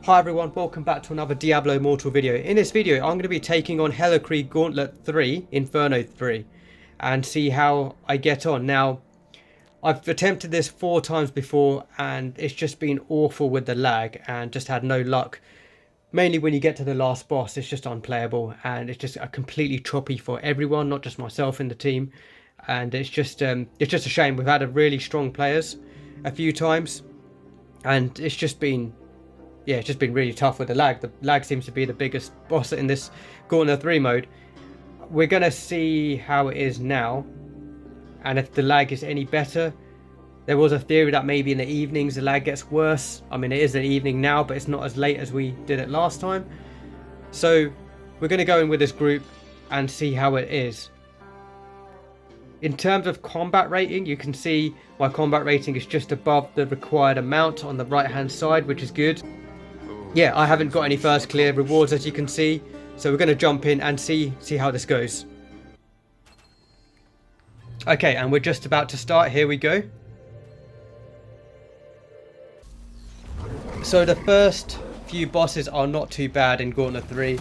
Hi everyone, welcome back to another Diablo Immortal video. In this video, I'm going to be taking on Helliquary Gauntlet 3, Inferno 3, and see how I get on. Now, I've attempted this 4 times before, and it's just been awful with the lag, and just had no luck. Mainly when you get to the last boss, it's just unplayable, and it's just completely choppy for everyone, not just myself in the team. And it's just a shame. We've had a really strong players a few times, and it's just been really tough with the lag. The lag seems to be the biggest boss in this Gauntlet 3 mode. We're going to see how it is now, and if the lag is any better. There was a theory that maybe in the evenings the lag gets worse. I mean, it is an evening now, but it's not as late as we did it last time. So we're going to go in with this group and see how it is. In terms of combat rating, you can see my combat rating is just above the required amount on the right hand side, which is good. Yeah, I haven't got any first clear rewards, as you can see, so we're going to jump in and see how this goes. Okay, and we're just about to start. Here we go. So the first few bosses are not too bad in Gauntlet 3.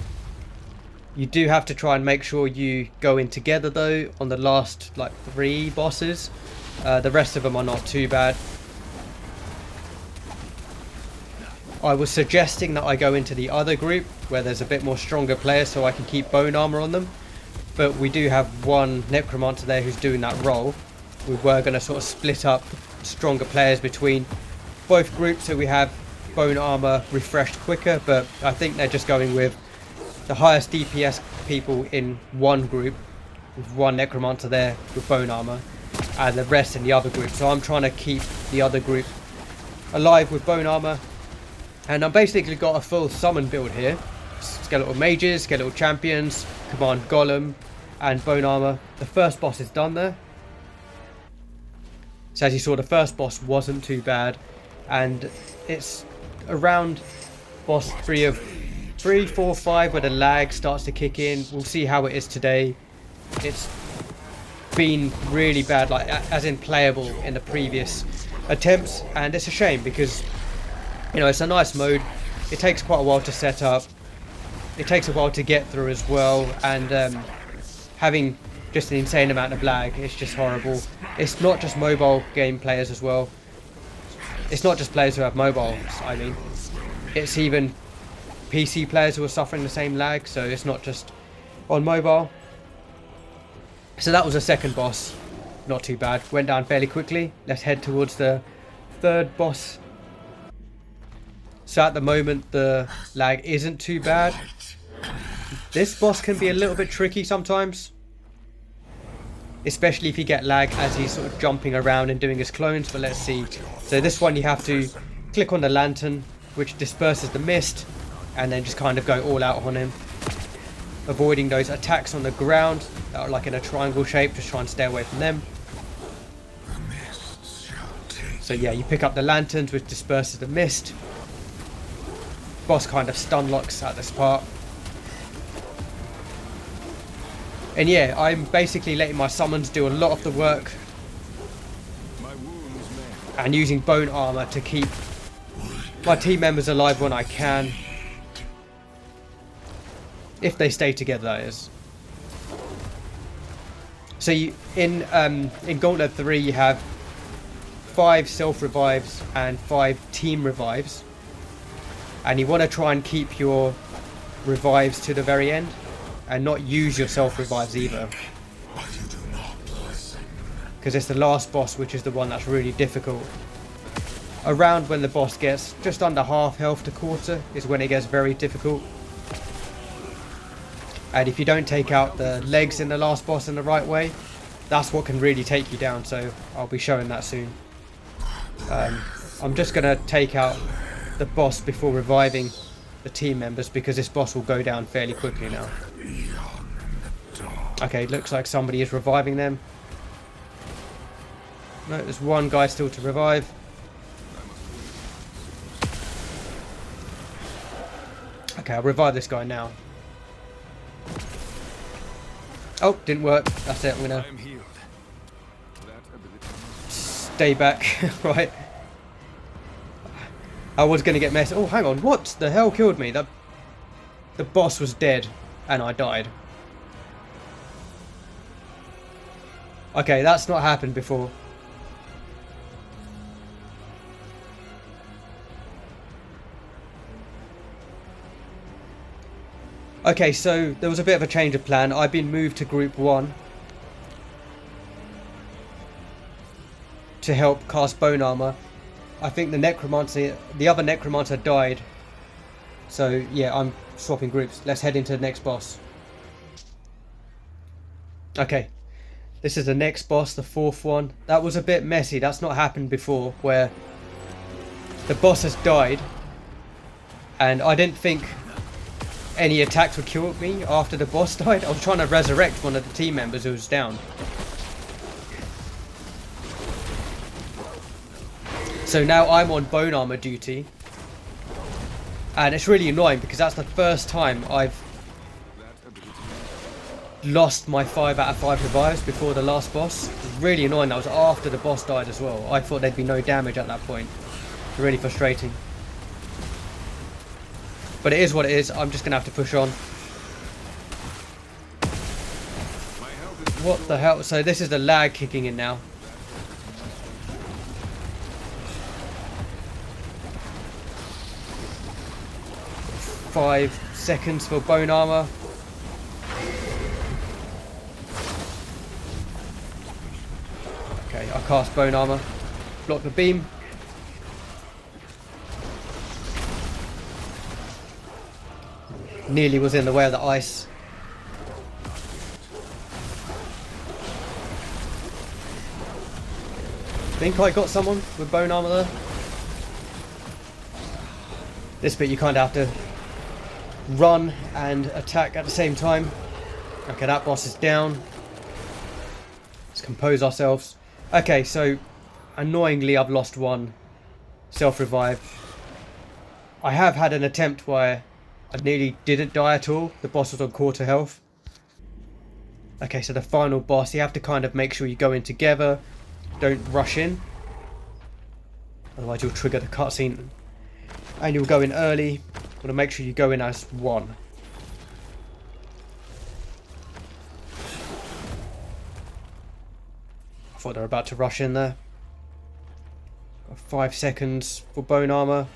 You do have to try and make sure you go in together though on the last 3 bosses. The rest of them are not too bad. I was suggesting that I go into the other group where there's a bit more stronger players so I can keep bone armor on them. But we do have one Necromancer there who's doing that role. We were going to sort of split up stronger players between both groups so we have bone armor refreshed quicker, but I think they're just going with the highest DPS people in one group, with one Necromancer there with bone armor, and the rest in the other group. So I'm trying to keep the other group alive with bone armor. And I've basically got a full summon build here. Skeletal mages, skeletal champions, command golem, and bone armor. The first boss is done there. So as you saw, the first boss wasn't too bad. And it's around boss 3, 4, 5 where the lag starts to kick in. We'll see how it is today. It's been really bad, as in playable in the previous attempts. And it's a shame because, you know, it's a nice mode. It takes quite a while to set up. It takes a while to get through as well. And having just an insane amount of lag, it's just horrible. It's not just mobile game players as well. It's not just players who have mobiles, I mean. It's even PC players who are suffering the same lag, so it's not just on mobile. So that was the second boss. Not too bad. Went down fairly quickly. Let's head towards the third boss. So at the moment the lag isn't too bad. This boss can be a little bit tricky sometimes, especially if you get lag as he's sort of jumping around and doing his clones. But let's see. So this one you have to click on the lantern, which disperses the mist, and then just kind of go all out on him, avoiding those attacks on the ground that are like in a triangle shape. Just try and stay away from them. So yeah, you pick up the lanterns, which disperses the mist. Boss kind of stun locks at this part. And yeah, I'm basically letting my summons do a lot of the work and using bone armor to keep my team members alive when I can. If they stay together, that is. So in Gauntlet 3 you have 5 self-revives and 5 team revives. And you want to try and keep your revives to the very end and not use your self-revives either. Because it's the last boss which is the one that's really difficult. Around when the boss gets just under half health to quarter is when it gets very difficult. And if you don't take out the legs in the last boss in the right way, that's what can really take you down. So I'll be showing that soon. I'm just going to take out the boss before reviving the team members because this boss will go down fairly quickly now. Okay, looks like somebody is reviving them. No, there's one guy still to revive. Okay, I'll revive this guy now. Oh, didn't work. That's it. I'm gonna stay back. Right. I was going to get messed. Oh, hang on. What the hell killed me? The boss was dead and I died. Okay, that's not happened before. Okay, so there was a bit of a change of plan. I've been moved to Group 1 to help cast Bone Armor. I think the other Necromancer died. So yeah, I'm swapping groups. Let's head into the next boss. Okay, this is the next boss, the 4th one. That was a bit messy. That's not happened before, where the boss has died and I didn't think any attacks would kill me after the boss died. I was trying to resurrect one of the team members who was down. So now I'm on Bone Armor duty. And it's really annoying because that's the first time I've lost my 5 out of 5 revives before the last boss. It's really annoying. That was after the boss died as well. I thought there'd be no damage at that point. Really frustrating. But it is what it is. I'm just going to have to push on. What the hell? So this is the lag kicking in now. Five seconds for Bone Armor. Okay, I cast Bone Armor. Block the beam. Nearly was in the way of the ice. I think I got someone with Bone Armor there. This bit you kind of have to run and attack at the same time. Okay, that boss is down. Let's compose ourselves. Okay, so annoyingly I've lost one self-revive. I have had an attempt where I nearly didn't die at all. The boss was on quarter health. Okay, so the final boss, you have to kind of make sure you go in together. Don't rush in. Otherwise you'll trigger the cutscene. And you'll go in early. Want to make sure you go in as one. I thought they were about to rush in there. Got 5 seconds for Bone Armor.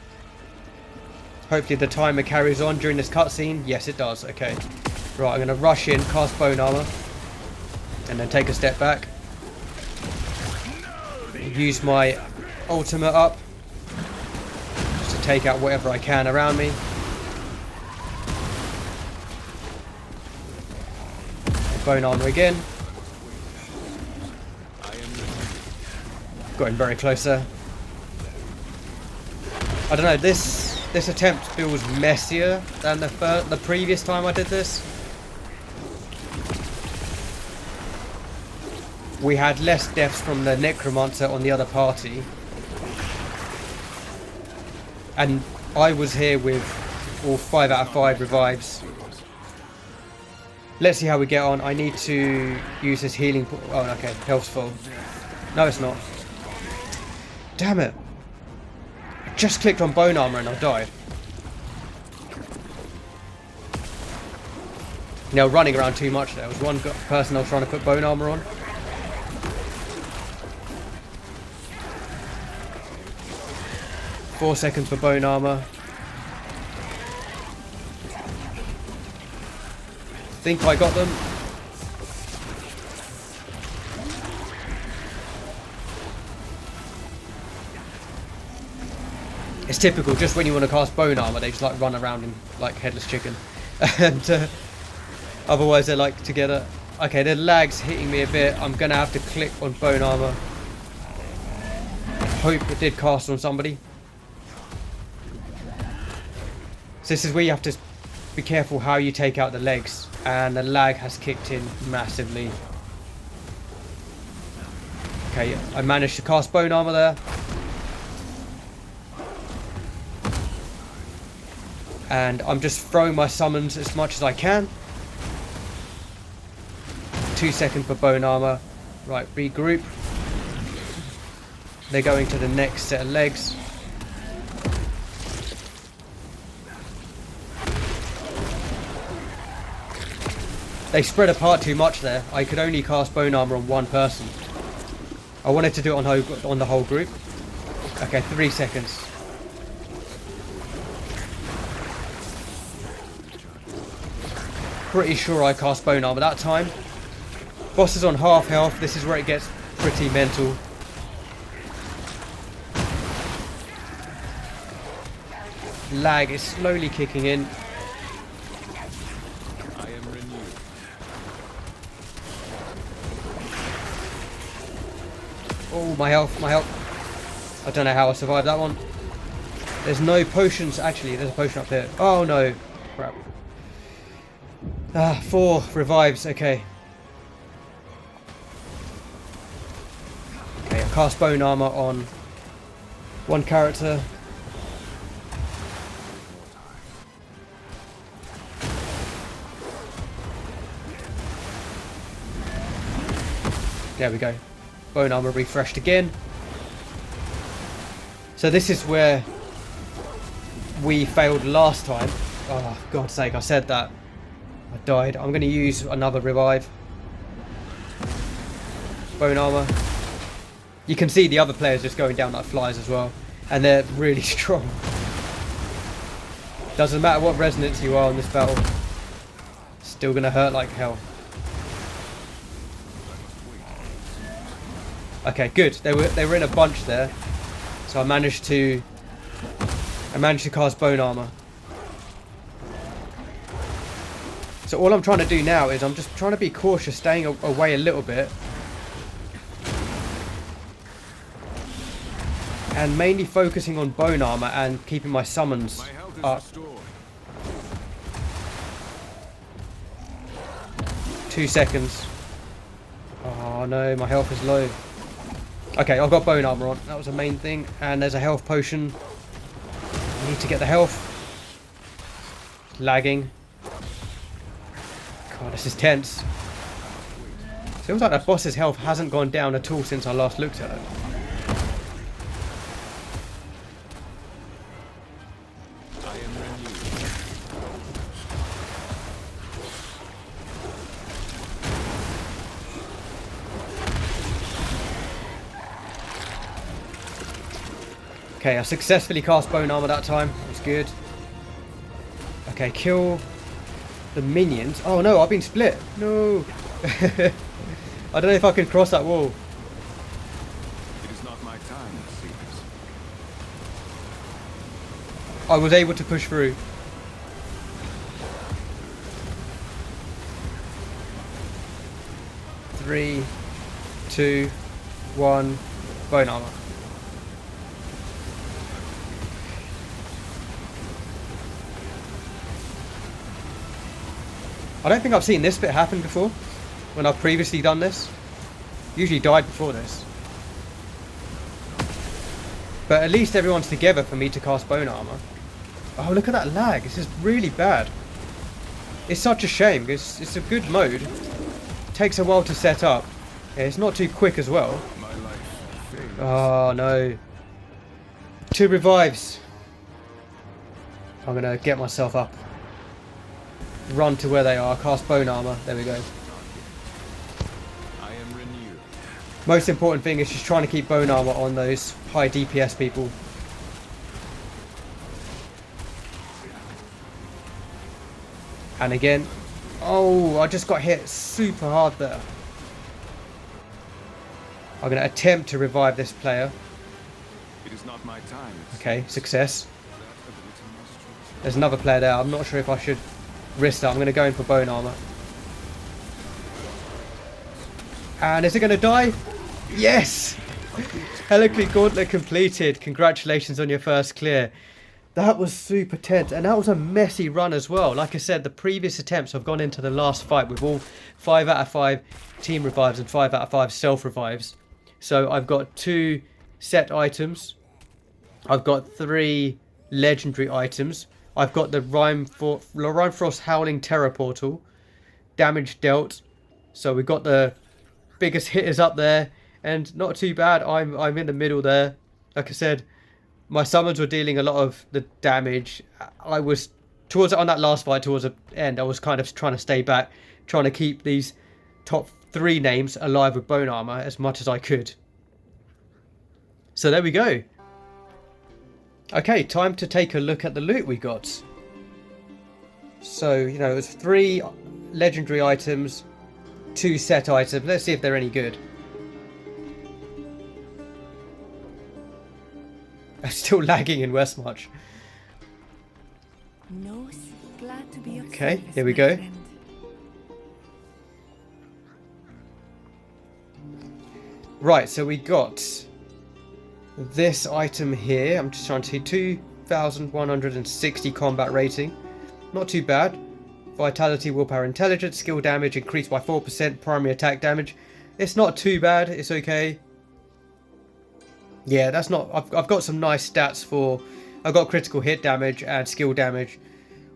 Hopefully the timer carries on during this cutscene. Yes, it does. Okay. Right, I'm going to rush in, cast Bone Armor, and then take a step back. Use my ultimate up just to take out whatever I can around me. Bone Armor again. Got him very close there. I don't know, this attempt feels messier than the previous time I did this. We had less deaths from the Necromancer on the other party. And I was here with all 5 out of 5 revives. Let's see how we get on. I need to use this healing... Oh, okay. Health's full. No, it's not. Damn it. I just clicked on Bone Armor and I died. Now, running around too much there. There was one person I was trying to put Bone Armor on. Four seconds for Bone Armor. Think I got them. It's typical, just when you want to cast Bone Armor, they just like run around in like headless chicken. And otherwise they're like together. Okay, the lag's hitting me a bit. I'm gonna have to click on Bone Armor. Hope it did cast on somebody. So this is where you have to be careful how you take out the legs, and the lag has kicked in massively. Okay, I managed to cast Bone Armor there. And I'm just throwing my summons as much as I can. 2 seconds for Bone Armor. Right, regroup. They're going to the next set of legs. They spread apart too much there. I could only cast bone armor on one person. I wanted to do it on the whole group. Okay, 3 seconds. Pretty sure I cast bone armor that time. Boss is on half health. This is where it gets pretty mental. Lag is slowly kicking in. I am renewed. Oh, my health, my health. I don't know how I survived that one. There's no potions. Actually, there's a potion up here. Oh no. Crap. 4 revives. Okay. Okay, I cast bone armor on one character. There we go. Bone armor refreshed again. So this is where we failed last time. Oh, for God's sake, I said that. I died. I'm going to use another revive. Bone armor. You can see the other players just going down like flies as well. And they're really strong. Doesn't matter what resonance you are in this battle. Still going to hurt like hell. Okay, good. They were in a bunch there. So I managed to cast bone armor. So all I'm trying to do now is I'm just trying to be cautious, staying away a little bit. And mainly focusing on bone armor and keeping my summons up. 2 seconds. Oh no, my health is low. Okay, I've got bone armor on. That was the main thing. And there's a health potion. I need to get the health. Lagging. God, this is tense. Feels like that boss's health hasn't gone down at all since I last looked at it. I am renewed. Okay, I successfully cast bone armor that time. That's good. Okay, kill the minions. Oh no, I've been split. No. I don't know if I can cross that wall. It is not my time, Seekers. I was able to push through. Three, 2, 1, bone armor. I don't think I've seen this bit happen before, when I've previously done this. Usually died before this. But at least everyone's together for me to cast bone armor. Oh, look at that lag. This is really bad. It's such a shame. It's a good mode. It takes a while to set up. Yeah, it's not too quick as well. My life fails. Oh, no. 2 revives. I'm going to get myself up. Run to where they are, cast bone armor. There we go. I am renewed. Most important thing is just trying to keep bone armor on those high DPS people. And again. Oh, I just got hit super hard there. I'm going to attempt to revive this player. It is not my time. Okay, success. There's another player there. I'm not sure if I should risk that. I'm going to go in for bone armor. And is it going to die? Yes! Helliquary Gauntlet completed. Congratulations on your first clear. That was super tense. And that was a messy run as well. Like I said, the previous attempts have gone into the last fight with all 5 out of 5 team revives and 5 out of 5 self revives. So I've got 2 set items. I've got 3 legendary items. I've got the Rhymefrost Howling Terror Portal. Damage dealt. So we've got the biggest hitters up there. And not too bad. I'm in the middle there. Like I said, my summons were dealing a lot of the damage. I was, on that last fight, towards the end, I was kind of trying to stay back. trying to keep these top 3 names alive with bone armor as much as I could. So there we go. Okay, time to take a look at the loot we got. So, you know, it's 3 legendary items, 2 set items. Let's see if they're any good. I'm still lagging in Westmarch. Glad to be of Okay, service, here we my go. friend. Right, so we got this item here. I'm just trying to see, 2,160 combat rating. Not too bad. Vitality, willpower, intelligence, skill damage increased by 4%, primary attack damage. It's not too bad, it's okay. Yeah, that's not... I've got some nice stats for... I've got critical hit damage and skill damage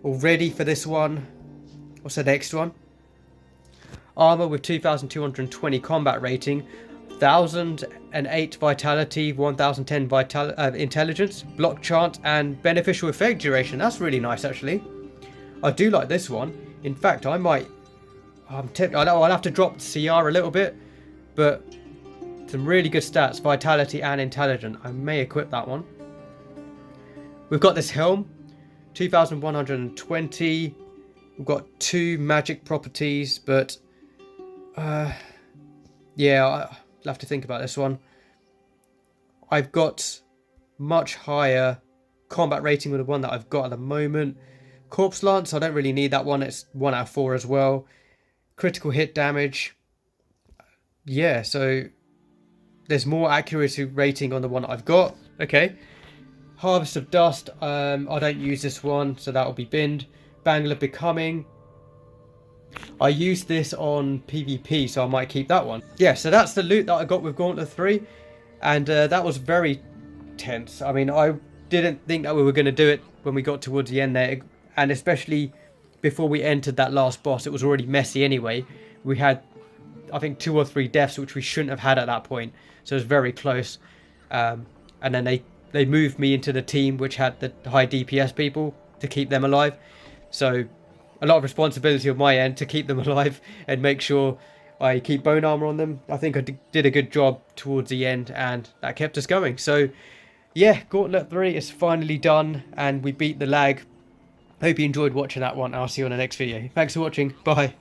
already for this one. What's the next one? Armor with 2,220 combat rating, 1,008 vitality, 1,010 intelligence, block chance, and beneficial effect duration. That's really nice, actually. I do like this one. In fact, I might... I know I'll have to drop the CR a little bit, but some really good stats, vitality and intelligence. I may equip that one. We've got this helm, 2,120. We've got 2 magic properties, but yeah, I'll have to think about this one. I've got much higher combat rating with the one that I've got at the moment. Corpse Lance, I don't really need that one. It's 1 out of 4 as well. Critical hit damage. Yeah, so there's more accuracy rating on the one that I've got. Okay. Harvest of Dust. I don't use this one, so that will be binned. Bangle of Becoming. I used this on PvP, so I might keep that one. Yeah, so that's the loot that I got with Gauntlet 3. And that was very tense. I mean, I didn't think that we were going to do it when we got towards the end there. And especially before we entered that last boss, it was already messy anyway. We had, I think, 2 or 3 deaths, which we shouldn't have had at that point. So it was very close. And then they moved me into the team which had the high DPS people to keep them alive. So a lot of responsibility on my end to keep them alive and make sure I keep bone armor on them. I think I did a good job towards the end, and that kept us going. So yeah, Gauntlet 3 is finally done and we beat the lag. Hope you enjoyed watching that one. I'll see you on the next video. Thanks for watching. Bye.